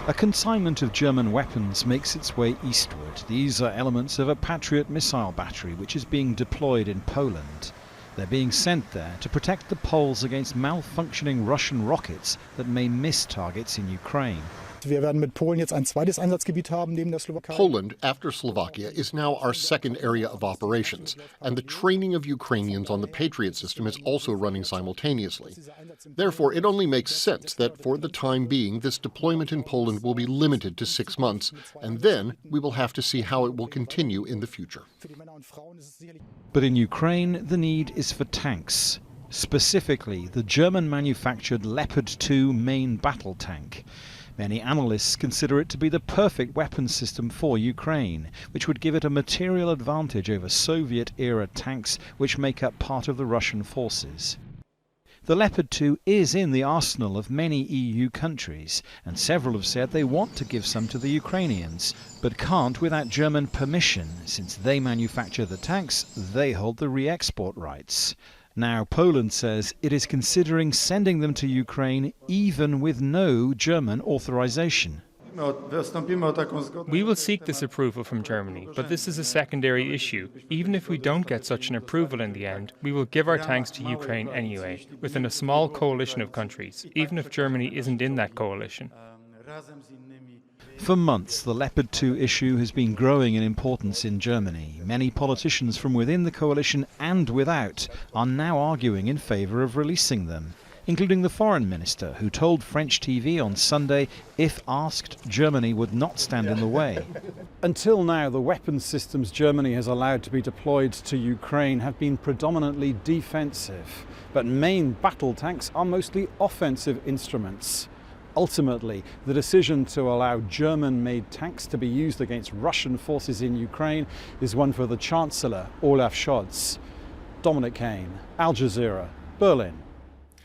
A consignment of German weapons makes its way eastward. These are elements of a Patriot missile battery which is being deployed in Poland. They're being sent there to protect the Poles against malfunctioning Russian rockets that may miss targets in Ukraine. Wir werden mit Polen jetzt ein zweites Einsatzgebiet haben neben der Slowakei. Poland, after Slovakia, is now our second area of operations, and the training of Ukrainians on the Patriot system is also running simultaneously. Therefore, it only makes sense that for the time being, this deployment in Poland will be limited to 6 months, and then we will have to see how it will continue in the future. But in Ukraine, the need is for tanks, specifically the German-manufactured Leopard 2 main battle tank. Many analysts consider it to be the perfect weapons system for Ukraine, which would give it a material advantage over Soviet-era tanks which make up part of the Russian forces. The Leopard 2 is in the arsenal of many EU countries, and several have said they want to give some to the Ukrainians, but can't without German permission. Since they manufacture the tanks, they hold the re-export rights. Now Poland says it is considering sending them to Ukraine even with no German authorization. We will seek this approval from Germany, but this is a secondary issue. Even if we don't get such an approval in the end, we will give our tanks to Ukraine anyway, within a small coalition of countries, even if Germany isn't in that coalition. For months, the Leopard 2 issue has been growing in importance in Germany. Many politicians from within the coalition and without are now arguing in favour of releasing them, including the foreign minister, who told French TV on Sunday, if asked, Germany would not stand in the way. Until now, the weapons systems Germany has allowed to be deployed to Ukraine have been predominantly defensive, but main battle tanks are mostly offensive instruments. Ultimately, the decision to allow German-made tanks to be used against Russian forces in Ukraine is one for the Chancellor, Olaf Scholz. Dominic Kane, Al Jazeera, Berlin.